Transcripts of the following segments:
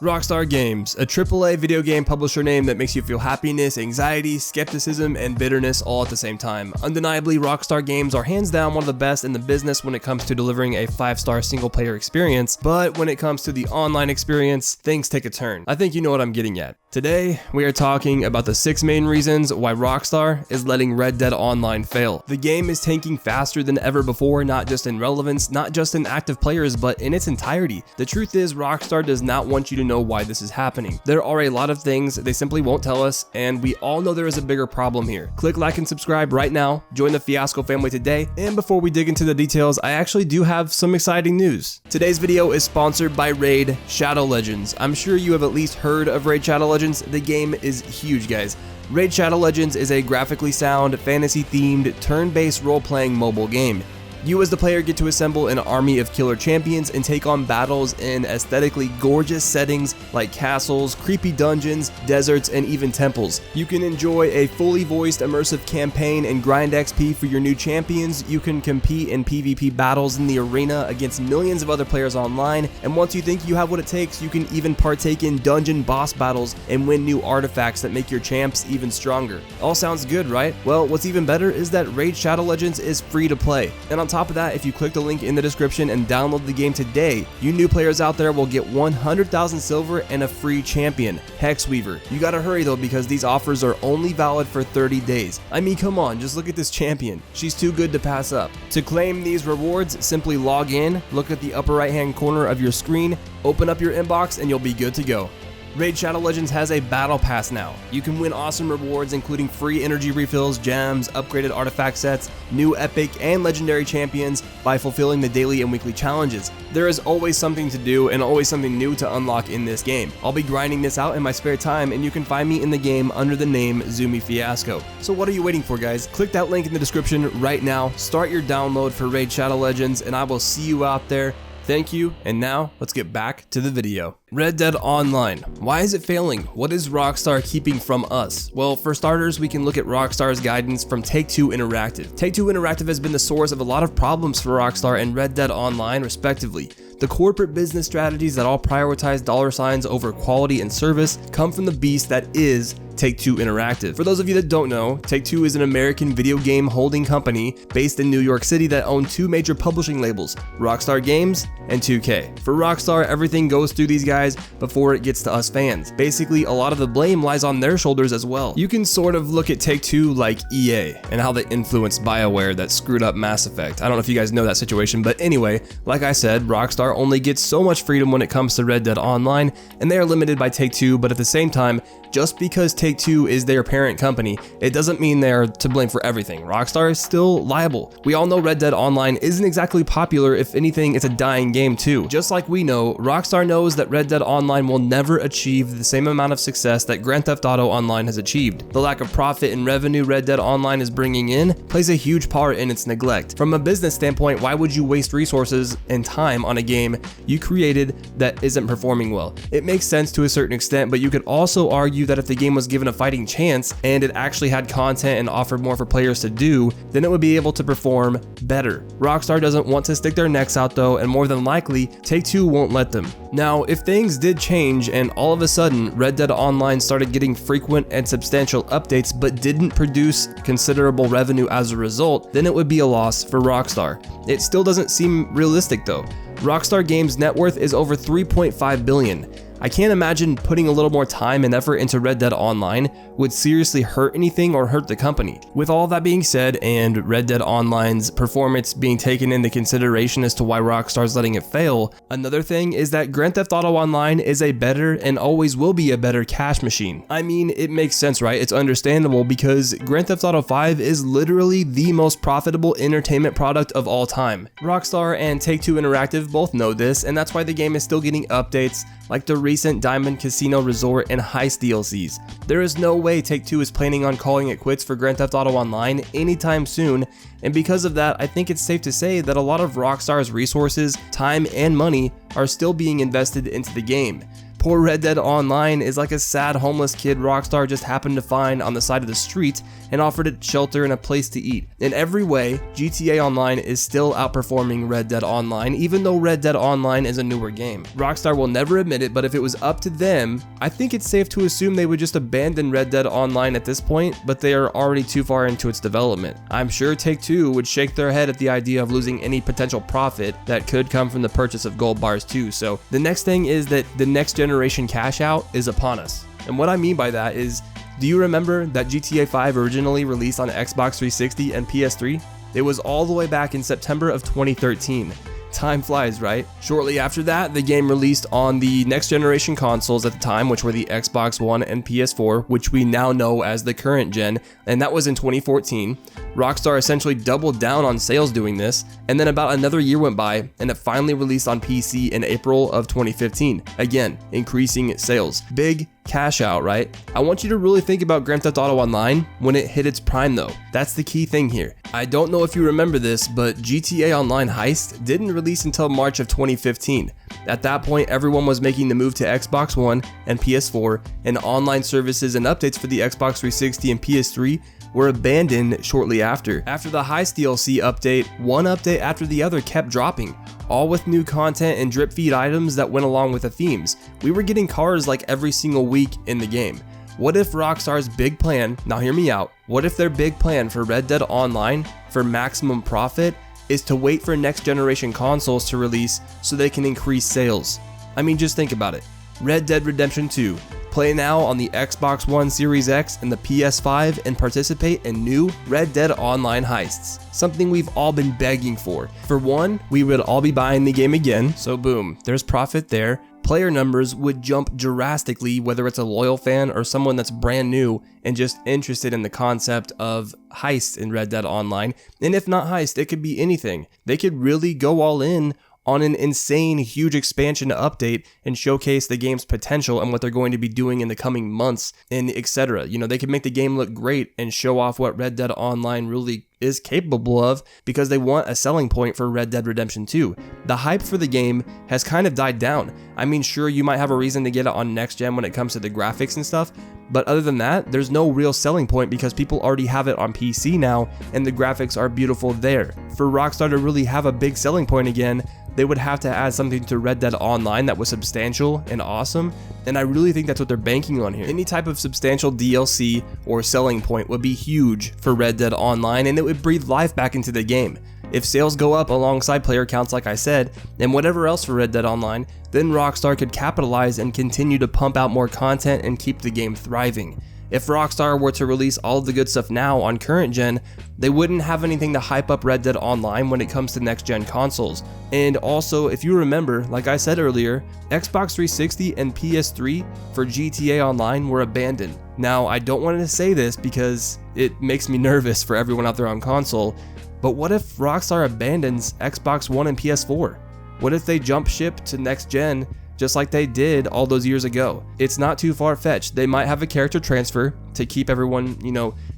Rockstar Games, a AAA video game publisher name that makes you feel happiness, anxiety, skepticism, and bitterness all at the same time. Undeniably, Rockstar Games are hands down one of the best in the business when it comes to delivering a 5-star single-player experience, but when it comes to the online experience, things take a turn. I think you know what I'm getting at. Today, we are talking about the 6 main reasons why Rockstar is letting Red Dead Online fail. The game is tanking faster than ever before, not just in relevance, not just in active players, but in its entirety. The truth is, Rockstar does not want you to know why this is happening. There are a lot of things they simply won't tell us, and we all know there is a bigger problem here. Click like and subscribe right now, join the Fiasco family today, and before we dig into the details, I actually do have some exciting news. Today's video is sponsored by Raid Shadow Legends. I'm sure you have at least heard of Raid Shadow Legends. The game is huge, guys. Raid Shadow Legends is a graphically sound, fantasy-themed, turn-based role-playing mobile game. You as the player get to assemble an army of killer champions and take on battles in aesthetically gorgeous settings like castles, creepy dungeons, deserts, and even temples. You can enjoy a fully voiced immersive campaign and grind XP for your new champions. You can compete in PvP battles in the arena against millions of other players online, and once you think you have what it takes, you can even partake in dungeon boss battles and win new artifacts that make your champs even stronger. All sounds good, right? Well, what's even better is that Raid Shadow Legends is free to play, and on top of that, if you click the link in the description and download the game today, you new players out there will get 100,000 silver and a free champion, Hexweaver. You gotta hurry though, because these offers are only valid for 30 days. I mean, come on, just look at this champion. She's too good to pass up. To claim these rewards, simply log in, look at the upper right hand corner of your screen, open up your inbox, and you'll be good to go. Raid Shadow Legends has a battle pass now. You can win awesome rewards including free energy refills, gems, upgraded artifact sets, new epic and legendary champions by fulfilling the daily and weekly challenges. There is always something to do and always something new to unlock in this game. I'll be grinding this out in my spare time, and you can find me in the game under the name Zoomy Fiasco. So what are you waiting for, guys? Click that link in the description right now, start your download for Raid Shadow Legends, and I will see you out there. Thank you, and now let's get back to the video. Red Dead Online. Why is it failing? What is Rockstar keeping from us? Well, for starters, we can look at Rockstar's guidance from Take-Two Interactive. Take-Two Interactive has been the source of a lot of problems for Rockstar and Red Dead Online, respectively. The corporate business strategies that all prioritize dollar signs over quality and service come from the beast that is Take-Two Interactive. For those of you that don't know, Take-Two is an American video game holding company based in New York City that own 2 major publishing labels, Rockstar Games and 2K. For Rockstar, everything goes through these guys before it gets to us fans. Basically, a lot of the blame lies on their shoulders as well. You can sort of look at Take-Two like EA and how they influenced BioWare that screwed up Mass Effect. I don't know if you guys know that situation, but anyway, like I said, Rockstar only gets so much freedom when it comes to Red Dead Online, and they are limited by Take-Two, but at the same time, just because Take-Two is their parent company, it doesn't mean they're to blame for everything. Rockstar is still liable. We all know Red Dead Online isn't exactly popular. If anything, it's a dying game too. Just like we know, Rockstar knows that Red Dead Online will never achieve the same amount of success that Grand Theft Auto Online has achieved. The lack of profit and revenue Red Dead Online is bringing in plays a huge part in its neglect. From a business standpoint, why would you waste resources and time on a game you created that isn't performing well? It makes sense to a certain extent, but you could also argue that if the game was given a fighting chance and it actually had content and offered more for players to do, then it would be able to perform better. Rockstar doesn't want to stick their necks out though, and more than likely, Take-Two won't let them. Now, if things did change and all of a sudden Red Dead Online started getting frequent and substantial updates but didn't produce considerable revenue as a result, then it would be a loss for Rockstar. It still doesn't seem realistic though. Rockstar Games' net worth is over $3.5 billion. I can't imagine putting a little more time and effort into Red Dead Online would seriously hurt anything or hurt the company. With all that being said, and Red Dead Online's performance being taken into consideration as to why Rockstar's letting it fail, another thing is that Grand Theft Auto Online is a better and always will be a better cash machine. I mean, it makes sense, right? It's understandable because Grand Theft Auto 5 is literally the most profitable entertainment product of all time. Rockstar and Take-Two Interactive both know this, and that's why the game is still getting updates like the recent Diamond Casino Resort and Heist DLCs. There is no way Take-Two is planning on calling it quits for Grand Theft Auto Online anytime soon, and because of that, I think it's safe to say that a lot of Rockstar's resources, time, and money are still being invested into the game. Poor Red Dead Online is like a sad homeless kid Rockstar just happened to find on the side of the street and offered it shelter and a place to eat. In every way, GTA Online is still outperforming Red Dead Online, even though Red Dead Online is a newer game. Rockstar will never admit it, but if it was up to them, I think it's safe to assume they would just abandon Red Dead Online at this point, but they are already too far into its development. I'm sure Take-Two would shake their head at the idea of losing any potential profit that could come from the purchase of gold bars too. So the next thing is that the next generation cash out is upon us. And what I mean by that is, do you remember that GTA 5 originally released on Xbox 360 and PS3? It was all the way back in September of 2013. Time flies, right? Shortly after that, the game released on the next generation consoles at the time, which were the Xbox One and PS4, which we now know as the current gen, and that was in 2014. Rockstar essentially doubled down on sales doing this, and then about another year went by, and it finally released on PC in April of 2015. Again, increasing its sales. Big cash out, right? I want you to really think about Grand Theft Auto Online when it hit its prime though. That's the key thing here. I don't know if you remember this, but GTA Online Heist didn't release until March of 2015. At that point, everyone was making the move to Xbox One and PS4, and online services and updates for the Xbox 360 and PS3 were abandoned shortly after. After the Heist DLC update, one update after the other kept dropping, all with new content and drip feed items that went along with the themes. We were getting cars like every single week in the game. What if Rockstar's big plan, now hear me out, what if their big plan for Red Dead Online for maximum profit is to wait for next generation consoles to release so they can increase sales? I mean, just think about it. Red Dead Redemption 2. Play now on the Xbox One Series X and the PS5 and participate in new Red Dead Online heists. Something we've all been begging for. For one, we would all be buying the game again, so boom, there's profit there. Player numbers would jump drastically, whether it's a loyal fan or someone that's brand new and just interested in the concept of heist in Red Dead Online. And if not heist, it could be anything. They could really go all in on an insane, huge expansion update and showcase the game's potential and what they're going to be doing in the coming months and etc. You know, they could make the game look great and show off what Red Dead Online really is capable of because they want a selling point for Red Dead Redemption 2. The hype for the game has kind of died down. I mean, sure, you might have a reason to get it on next gen when it comes to the graphics and stuff, but other than that, there's no real selling point because people already have it on PC now and the graphics are beautiful there. For Rockstar to really have a big selling point again, they would have to add something to Red Dead Online that was substantial and awesome, and I really think that's what they're banking on here. Any type of substantial DLC or selling point would be huge for Red Dead Online, and it would breathe life back into the game. If sales go up alongside player counts like I said, and whatever else for Red Dead Online, then Rockstar could capitalize and continue to pump out more content and keep the game thriving. If Rockstar were to release all of the good stuff now on current gen, they wouldn't have anything to hype up Red Dead Online when it comes to next gen consoles. And also, if you remember, like I said earlier, Xbox 360 and PS3 for GTA Online were abandoned. Now, I don't want to say this because it makes me nervous for everyone out there on console, but what if Rockstar abandons Xbox One and PS4? What if they jump ship to next gen just like they did all those years ago? It's not too far-fetched. They might have a character transfer to keep everyone,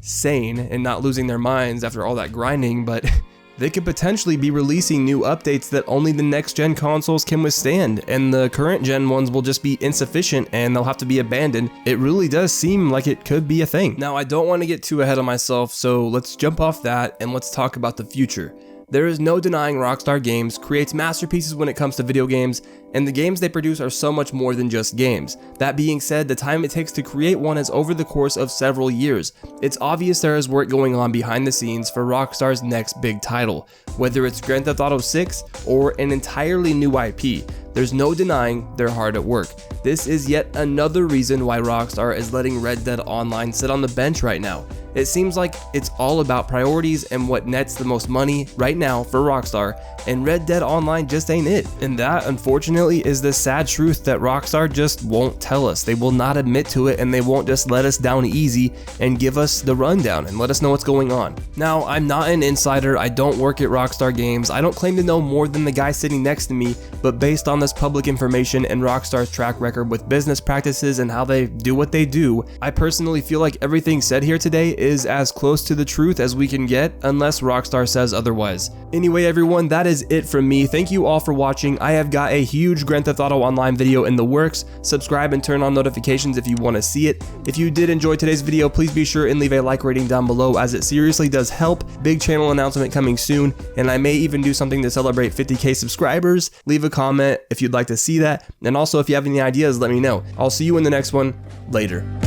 sane and not losing their minds after all that grinding, but they could potentially be releasing new updates that only the next-gen consoles can withstand, and the current-gen ones will just be insufficient and they'll have to be abandoned. It really does seem like it could be a thing. Now, I don't want to get too ahead of myself, so let's jump off that and let's talk about the future. There is no denying Rockstar Games creates masterpieces when it comes to video games, and the games they produce are so much more than just games. That being said, the time it takes to create one is over the course of several years. It's obvious there is work going on behind the scenes for Rockstar's next big title, whether it's Grand Theft Auto 6 or an entirely new IP. There's no denying they're hard at work. This is yet another reason why Rockstar is letting Red Dead Online sit on the bench right now. It seems like it's all about priorities and what nets the most money right now for Rockstar, and Red Dead Online just ain't it. And that, unfortunately, is the sad truth that Rockstar just won't tell us. They will not admit to it, and they won't just let us down easy and give us the rundown and let us know what's going on. Now, I'm not an insider, I don't work at Rockstar Games, I don't claim to know more than the guy sitting next to me, but based on this public information and Rockstar's track record with business practices and how they do what they do, I personally feel like everything said here today is as close to the truth as we can get, unless Rockstar says otherwise. Anyway everyone, that is it from me. Thank you all for watching. I have got a huge huge Grand Theft Auto Online video in the works. Subscribe and turn on notifications if you want to see it. If you did enjoy today's video, please be sure and leave a like rating down below, as it seriously does help. Big channel announcement coming soon, and I may even do something to celebrate 50k subscribers. Leave a comment if you'd like to see that, and also if you have any ideas, let me know. I'll see you in the next one. Later.